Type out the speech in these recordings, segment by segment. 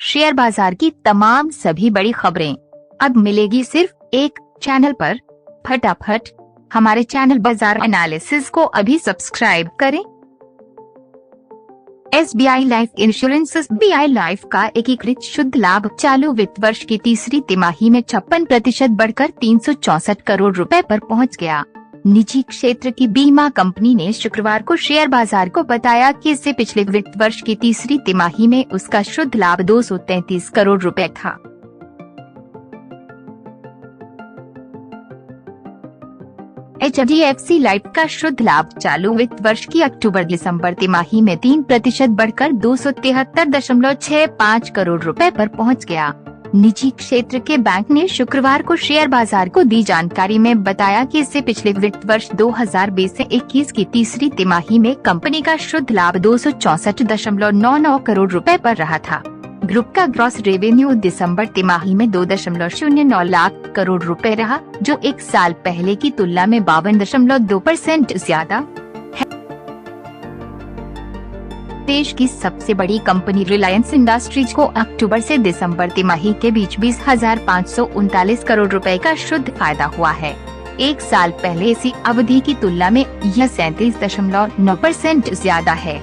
Share बाजार की तमाम सभी बड़ी खबरें अब मिलेगी सिर्फ एक चैनल पर। फटाफट हमारे चैनल बाजार एनालिसिस को अभी सब्सक्राइब करें। SBI life insurance SBI life का एकीकृत शुद्ध लाभ चालू वित्त वर्ष की तीसरी तिमाही में 56% बढ़कर 364 करोड़ रुपए पर पहुंच गया। निजी क्षेत्र की बीमा कंपनी ने शुक्रवार को शेयर बाजार को बताया कि इससे पिछले वित्त वर्ष की तीसरी तिमाही में उसका शुद्ध लाभ 233 करोड़ रुपए था। HDFC लाइफ का शुद्ध लाभ चालू वित्त वर्ष की अक्टूबर-दिसंबर तिमाही में 3% बढ़कर 273.65 करोड़ रुपए पर पहुंच गया। निजी क्षेत्र के बैंक ने शुक्रवार को शेयर बाजार को दी जानकारी में बताया कि इससे पिछले वित्त वर्ष 2020 से 21 की तीसरी तिमाही में कंपनी का शुद्ध लाभ 264.99 करोड़ रुपए पर रहा था। ग्रुप का ग्रॉस रेवेन्यू दिसंबर तिमाही में 2.09 लाख करोड़ रुपए रहा, जो एक साल पहले की तुलना में 52.2% ज्यादा है। देश की सबसे बड़ी कंपनी रिलायंस इंडस्ट्रीज को अक्टूबर से दिसंबर तिमाही के बीच 20,539 करोड़ रुपए का शुद्ध फायदा हुआ है। एक साल पहले इसी अवधि की तुलना में यह 37.9% ज्यादा है।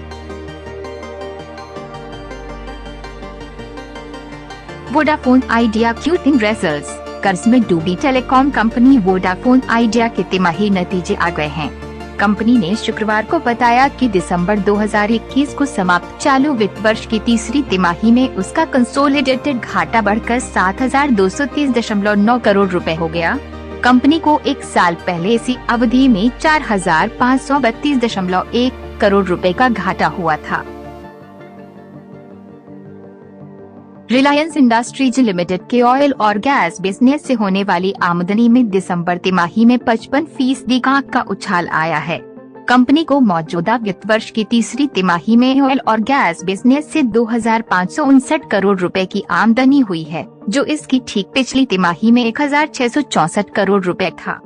Vodafone idea Q3 results. कर्ज में डूबी टेलीकॉम कंपनी वोडाफोन आइडिया के तिमाही नतीजे आ गए हैं। कंपनी ने शुक्रवार को बताया कि दिसंबर 2021 को समाप्त चालू वित्त वर्ष की तीसरी तिमाही में उसका कंसोलिडेटेड घाटा बढ़कर 7,230.9 करोड़ रुपए हो गया। कंपनी को एक साल पहले इसी अवधि में 4,532.1 करोड़ रुपए का घाटा हुआ था। रिलायंस इंडस्ट्रीज लिमिटेड के ऑयल और गैस बिजनेस से होने वाली आमदनी में दिसंबर तिमाही में 55% का आंक का उछाल आया है। कंपनी को मौजूदा वित्त वर्ष की तीसरी तिमाही में ऑयल और गैस बिजनेस से 2,559 करोड़ रुपए की आमदनी हुई है, जो इसकी ठीक पिछली तिमाही में 1,664 करोड़ रुपए था।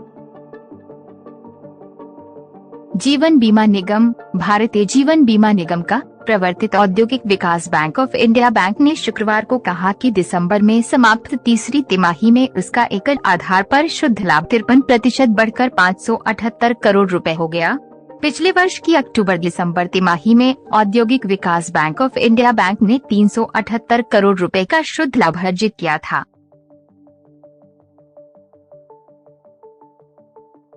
जीवन बीमा निगम। भारतीय जीवन बीमा निगम का प्रवर्तित औद्योगिक विकास बैंक ऑफ इंडिया बैंक ने शुक्रवार को कहा कि दिसंबर में समाप्त तीसरी तिमाही में उसका एकल आधार पर शुद्ध लाभ 53% बढ़कर 578 करोड़ रुपए हो गया। पिछले वर्ष की अक्टूबर-दिसंबर तिमाही में औद्योगिक विकास बैंक ऑफ इंडिया बैंक ने 378 करोड़ रुपए का शुद्ध लाभ अर्जित किया था।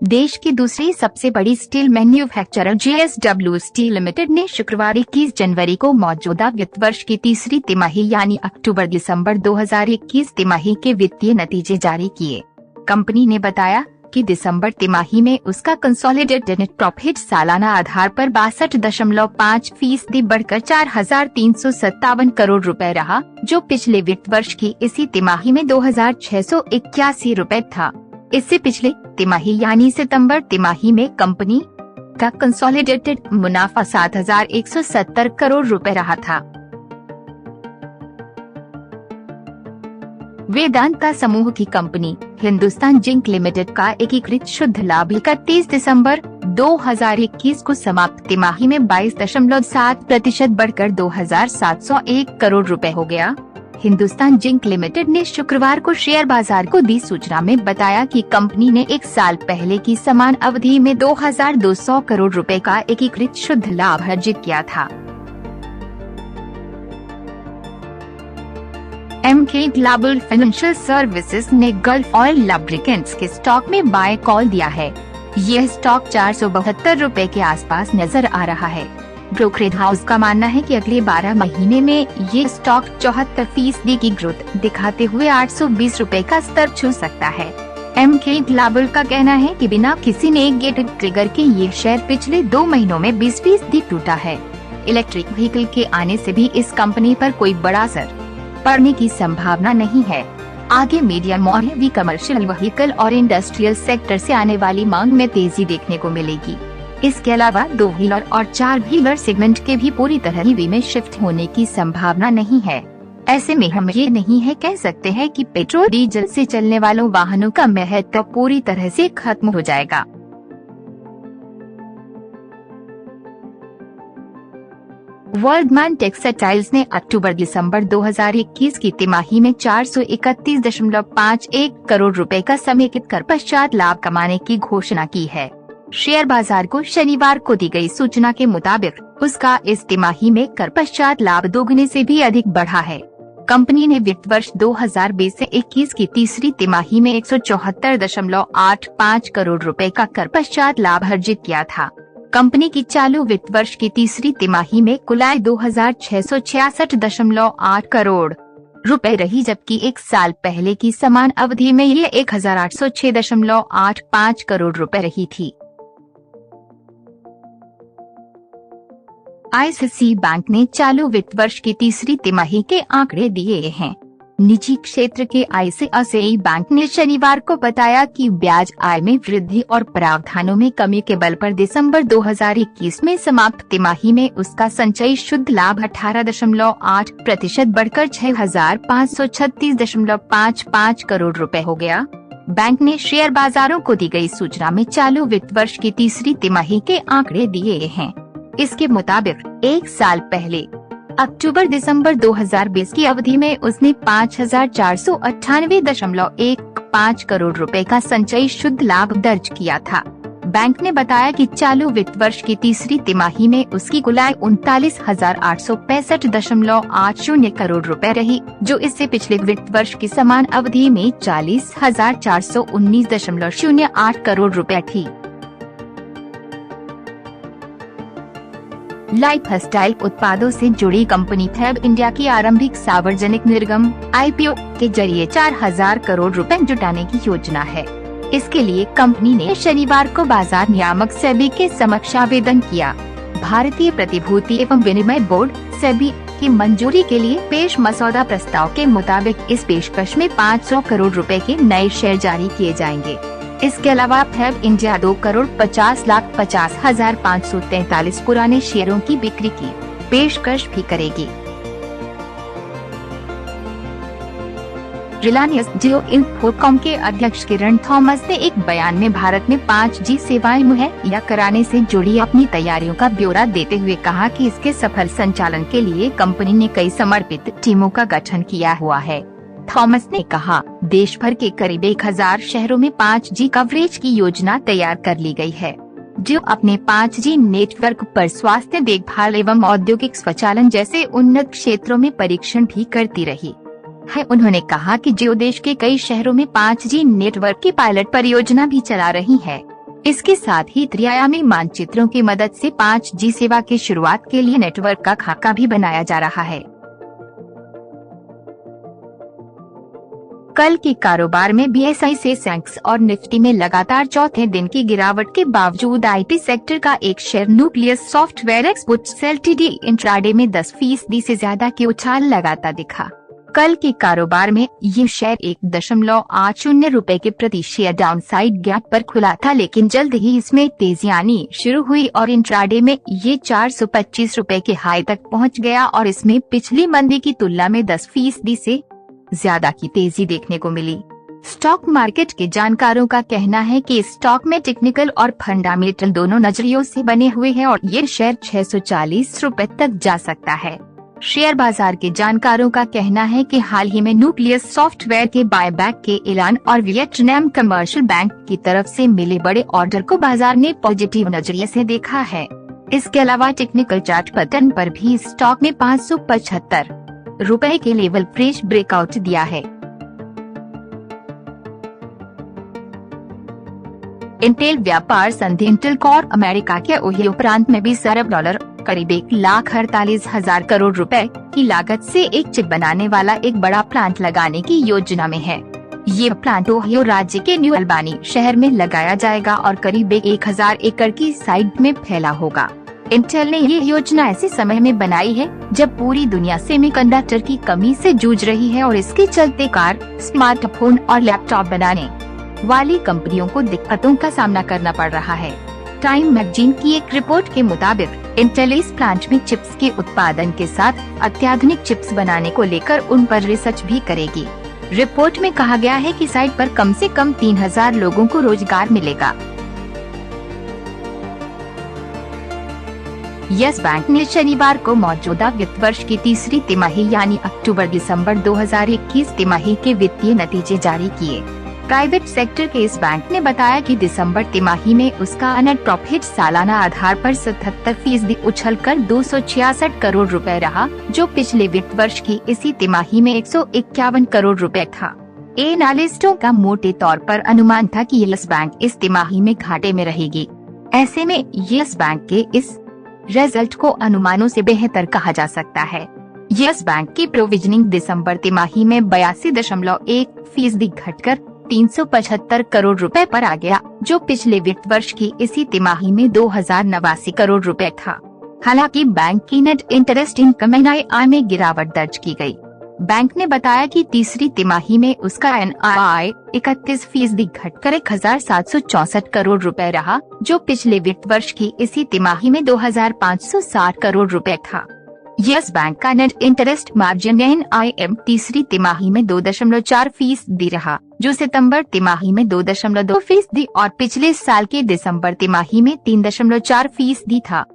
देश की दूसरी सबसे बड़ी steel manufacturer JSW steel limited ने शुक्रवार 21 जनवरी को मौजूदा वित्त वर्ष की तीसरी तिमाही यानी अक्टूबर-दिसंबर 2021 तिमाही के वित्तीय नतीजे जारी किए। कंपनी ने बताया कि दिसंबर तिमाही में उसका कंसोलिडेटेड नेट प्रॉफिट सालाना आधार पर 62.5% बढ़कर 4,357 करोड़ रुपए रहा, जो पिछले वित्त वर्ष की इसी तिमाही में 2,681 रुपए था। इससे पिछले तिमाही यानी सितंबर तिमाही में कंपनी का कंसोलिडेटेड मुनाफा 7,170 करोड़ रुपए रहा था। वेदांता समूह की कंपनी हिंदुस्तान जिंक लिमिटेड का एकीकृत शुद्ध लाभ 31 दिसंबर 2021 को समाप्त तिमाही में 22.7% बढ़कर 2,701 करोड़ रुपए हो गया। हिंदुस्तान जिंक लिमिटेड ने शुक्रवार को शेयर बाजार को दी सूचना में बताया कि कंपनी ने एक साल पहले की समान अवधि में 2,200 करोड़ रुपए का एकीकृत शुद्ध लाभ अर्जित किया था। एमके ग्लोबल फाइनेंशियल सर्विसेज ने गल्फ ऑयल लब्रिकेंट्स के स्टॉक में बाय कॉल दिया है। यह स्टॉक 472 रुपए के आसपास नजर आ रहा है। ब्रोकरेज हाउस का मानना है कि अगले 12 महीने में ये स्टॉक 74% की ग्रोथ दिखाते हुए 820 रुपए का स्तर छू सकता है। एमके ग्लोबल का कहना है कि बिना किसी नेगेटिव ट्रिगर के ये शेयर पिछले 2 महीनों में 20% टूटा है। इलेक्ट्रिक व्हीकल के आने से भी इस कंपनी पर कोई बड़ा असर पड़ने की संभावना नहीं है। आगे मीडियम और हेवी कमर्शियल व्हीकल और इंडस्ट्रियल सेक्टर से आने वाली मांग में तेजी देखने को मिलेगी। इसके अलावा 2 व्हीलर और 4 व्हीलर सेगमेंट के भी पूरी तरह ईवी में शिफ्ट होने की संभावना नहीं है। ऐसे में हम ये नहीं है कह सकते हैं कि पेट्रोल डीजल से चलने वालों वाहनों का महत्व पूरी तरह से खत्म हो जाएगा। वर्धमान टेक्सटाइल्स ने अक्टूबर-दिसंबर 2021 की तिमाही में 431.51 करोड़ रुपए का समेकित कर पश्चात लाभ कमाने की घोषणा की है। शेयर बाजार को शनिवार को दी गई सूचना के मुताबिक उसका इस तिमाही में कर पश्चात लाभ दोगुने से भी अधिक बढ़ा है। कंपनी ने वित्त वर्ष 2020 से 21 की तीसरी तिमाही में 174.85 करोड़ रुपए का कर पश्चात लाभ अर्जित किया था। कंपनी की चालू वित्त वर्ष की तीसरी तिमाही में कुल आय 2,666.8 करोड़ रुपए रही, जबकि एक साल पहले की समान अवधि में ये 1,806.85 करोड़ रुपए रही थी। आईसीआईसीआई बैंक ने चालू वित्त वर्ष की तीसरी तिमाही के आंकड़े दिए हैं। निजी क्षेत्र के आईसीआईसीआई बैंक ने शनिवार को बताया कि ब्याज आय में वृद्धि और प्रावधानों में कमी के बल पर दिसंबर 2021 में समाप्त तिमाही में उसका संचयी शुद्ध लाभ 18.8% बढ़कर 6,536.55 करोड़ रुपए हो गया। बैंक ने शेयर बाजारों को दी गई सूचना में चालू वित्त वर्ष की तीसरी तिमाही के आंकड़े दिए हैं। इसके मुताबिक एक साल पहले अक्टूबर-दिसंबर 2020 की अवधि में उसने 5,498.15 करोड़ रुपए का संचयी शुद्ध लाभ दर्ज किया था। बैंक ने बताया कि चालू वित्त वर्ष की तीसरी तिमाही में उसकी कुल आय 39,865.80 करोड़ रुपए रही, जो इससे पिछले वित्त वर्ष की समान अवधि में 40,419.08 करोड़ रुपए थी। लाइफस्टाइल उत्पादों से जुड़ी कंपनी फैब इंडिया की आरंभिक सार्वजनिक निर्गम आईपीओ के जरिए 4,000 करोड़ रुपए जुटाने की योजना है। इसके लिए कंपनी ने शनिवार को बाजार नियामक सेबी के समक्ष आवेदन किया। भारतीय प्रतिभूति एवं विनिमय बोर्ड सेबी की मंजूरी के लिए पेश मसौदा प्रस्ताव के मुताबिक इस पेशकश में 500 करोड़ रुपए के नए शेयर जारी किए जाएंगे। इसके अलावा फैब इंडिया 2,50,50,543 पुराने शेयरों की बिक्री की पेशकश भी करेगी। रिलायंस जियो इंफोकॉम के अध्यक्ष किरण थॉमस ने एक बयान में भारत में 5G सेवाएं मुहैया कराने से जुड़ी अपनी तैयारियों का ब्यौरा देते हुए कहा कि इसके सफल संचालन के लिए कंपनी ने कई समर्पित टीमों का गठन किया हुआ है। थॉमस ने कहा, देश भर के करीब 1,000 शहरों में 5G कवरेज की योजना तैयार कर ली गई है, जो अपने 5G नेटवर्क पर स्वास्थ्य देखभाल एवं औद्योगिक स्वचालन जैसे उन्नत क्षेत्रों में परीक्षण भी करती रही है। उन्होंने कहा कि जियो देश के कई शहरों में 5G नेटवर्क की पायलट परियोजना भी चला रही है। इसके साथ ही त्रिआयामी मानचित्रों की मदद से 5G सेवा की शुरुआत के लिए नेटवर्क का खाका भी बनाया जा रहा है। कल के कारोबार में बीएसई सेंसेक्स और निफ्टी में लगातार चौथे दिन की गिरावट के बावजूद आईटी सेक्टर का एक share nucleus software experts LTD intraday में 10% से ज्यादा की उछाल लगाता दिखा। कल के कारोबार में ये शेयर 1.80 रुपए के प्रति शेयर डाउनसाइड गैप पर खुला था, लेकिन जल्द ही इसमें तेजी आनी शुरू हुई और इंट्राडे में ये 425 रुपए के हाई तक पहुंच गया और इसमें पिछली मंदी की तुलना में 10% से ज्यादा की तेजी देखने को मिली। स्टॉक मार्केट के जानकारों का कहना है कि स्टॉक में टेक्निकल और फंडामेंटल दोनों नजरियों से बने हुए हैं और ये शेयर 640 रुपए तक जा सकता है। शेयर बाजार के जानकारों का कहना है कि हाल ही में न्यूक्लियस सॉफ्टवेयर के बायबैक के ऐलान और वियतनाम कमर्शियल बैंक की तरफ से मिले बड़े ऑर्डर को बाजार ने पॉजिटिव नजरिए से देखा है। इसके अलावा टेक्निकल चार्ट पैटर्न पर भी स्टॉक में 575 रुपए के लेवल फ्रेश ब्रेकआउट दिया है। इंटेल व्यापार संधि इंटेल कॉर्प अमेरिका के ओहियो प्रांत में $20 अरब करीब 1,48,000 करोड़ रुपए की लागत से एक चिप बनाने वाला एक बड़ा प्लांट लगाने की योजना में है। ये प्लांट ओहियो राज्य के न्यू अल्बानी शहर में लगाया जाएगा और करीब 1,000 एकड़ की साइट में फैला होगा। इंटेल ने ये योजना ऐसे समय में बनाई है जब पूरी दुनिया सेमीकंडक्टर की कमी से जूझ रही है और इसके चलते कार, स्मार्टफोन और लैपटॉप बनाने वाली कंपनियों को दिक्कतों का सामना करना पड़ रहा है। टाइम मैगजीन की एक रिपोर्ट के मुताबिक इंटेल इस प्लांट में चिप्स के उत्पादन के साथ अत्याधुनिक चिप्स बनाने को लेकर उन पर रिसर्च भी करेगी। रिपोर्ट में कहा गया है कि साइट पर कम से कम 3,000 लोगों को रोजगार मिलेगा। यस बैंक ने शनिवार को मौजूदा वित्त वर्ष की तीसरी तिमाही यानी अक्टूबर-दिसंबर 2021 तिमाही के वित्तीय नतीजे जारी किए। प्राइवेट सेक्टर के इस बैंक ने बताया कि दिसंबर तिमाही में उसका नेट प्रॉफिट सालाना आधार पर 77% उछलकर 266 करोड़ रुपए रहा, जो पिछले वित्त वर्ष की इसी तिमाही में 151 करोड़ रुपए था। एनालिस्टों का मोटे तौर पर अनुमान था कि यस बैंक इस तिमाही में घाटे में रहेगी। ऐसे में यस बैंक के इस रिजल्ट को अनुमानों से बेहतर कहा जा सकता है। यस बैंक की प्रोविजनिंग दिसंबर तिमाही में 82.1% घटकर 375 करोड़ रुपए पर आ गया, जो पिछले वित्त वर्ष की इसी तिमाही में 2089 करोड़ रुपए था। हालांकि बैंक की नेट इंटरेस्ट इनकम NII में गिरावट दर्ज की गई। बैंक ने बताया कि तीसरी तिमाही में उसका NII 31% घटकर 1764 करोड़ रुपए रहा, जो पिछले वित्त वर्ष की इसी तिमाही में 2560 करोड़ रुपए था। यस बैंक का नेट इंटरेस्ट मार्जिन NIM तीसरी तिमाही में 2.4% रहा, जो सितंबर तिमाही में 2.2% और पिछले साल के दिसंबर तिमाही में 3.4% था।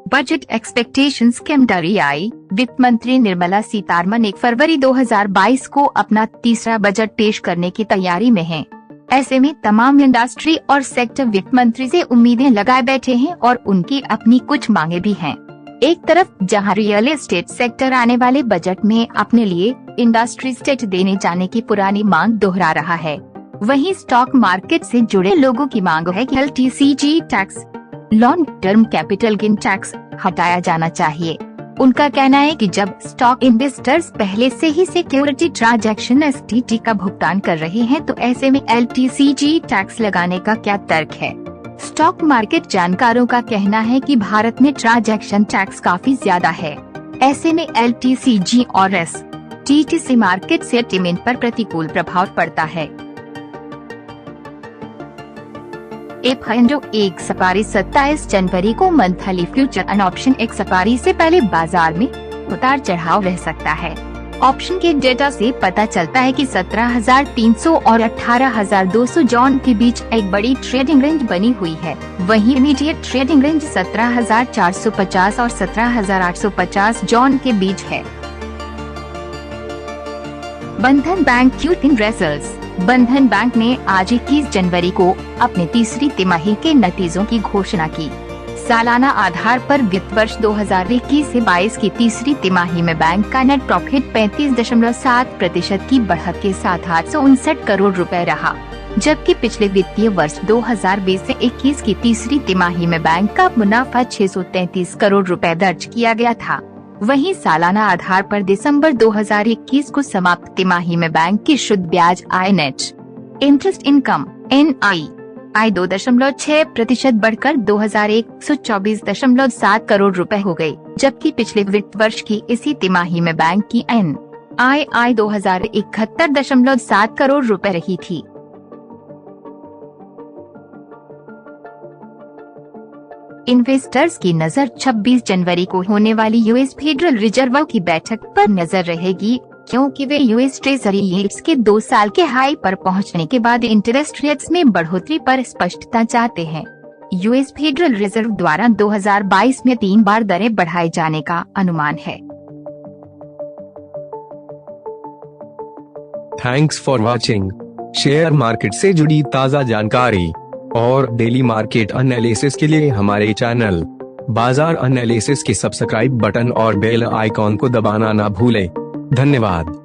Budget expectations KMDRI। वित्त मंत्री निर्मला सीतारमण 1 फरवरी 2022 को अपना तीसरा बजट पेश करने की तैयारी में हैं। ऐसे में तमाम इंडस्ट्री और सेक्टर वित्त मंत्री से उम्मीदें लगाए बैठे हैं और उनकी अपनी कुछ मांगे भी हैं। एक तरफ जहां रियल एस्टेट सेक्टर आने वाले बजट में अपने लिए इंडस्ट्री टैक्स देने जाने की पुरानी मांग दोहरा रहा है, वहीं स्टॉक मार्केट से जुड़े लोगों की मांग है कि LTCG tax, long term capital gain tax हटाया जाना चाहिए। उनका कहना है कि जब स्टॉक इन्वेस्टर्स पहले से ही सिक्योरिटी ट्रांजैक्शन STT का भुगतान कर रहे हैं, तो ऐसे में LTCG टैक्स लगाने का क्या तर्क है। स्टॉक मार्केट जानकारों का कहना है कि भारत में ट्रांजैक्शन टैक्स काफी ज्यादा है। ऐसे में LTCG और STT से मार्केट सेंटिमेंट पर प्रतिकूल प्रभाव पड़ता है। FNO एक्सपायरी 27 जनवरी को monthly future and option expiry से पहले बाजार में उतार चढ़ाव रह सकता है। ऑप्शन के डेटा से पता चलता है कि 17,300 और 18,200 जॉन के बीच एक बड़ी ट्रेडिंग रेंज बनी हुई है। वहीं इमीडिएट ट्रेडिंग रेंज 17,450 और 17,850 जॉन के बीच है। बंधन बैंक Q3 रिजल्ट्स। बंधन बैंक ने आज 21 जनवरी को अपने तीसरी तिमाही के नतीजों की घोषणा की। सालाना आधार पर वित्त वर्ष 2021 से 22 की तीसरी तिमाही में बैंक का नेट प्रॉफिट 35.7% की बढ़त के साथ 859 करोड़ रुपए रहा, जबकि पिछले वित्तीय वर्ष 2020 से 21 की तीसरी तिमाही में बैंक का मुनाफा 633 करोड़ रुपए दर्ज किया गया था। वहीं सालाना आधार पर दिसंबर 2021 को समाप्त तिमाही में बैंक की शुद्ध ब्याज आय नेट इंटरेस्ट इनकम NII 2.6% बढ़कर 2,124.7 करोड़ रुपए हो गई, जबकि पिछले वित्त वर्ष की इसी तिमाही में बैंक की NII 2,071.7 करोड़ रुपए रही थी। इन्वेस्टर्स की नजर 26 जनवरी को होने वाली US फेडरल रिजर्व की बैठक पर नजर रहेगी, क्योंकि वे US ट्रेजरी यील्ड्स के 2 साल के हाई पर पहुंचने के बाद इंटरेस्ट रेट्स में बढ़ोतरी पर स्पष्टता चाहते हैं। US फेडरल रिजर्व द्वारा 2022 में 3 बार दरें बढ़ाए जाने का अनुमान है। Thanks for watching. Share market से जुड़ी ताज़ा जानकारी और डेली मार्केट एनालिसिस के लिए हमारे चैनल बाजार एनालिसिस के सब्सक्राइब बटन और बेल आइकॉन को दबाना ना भूलें। धन्यवाद।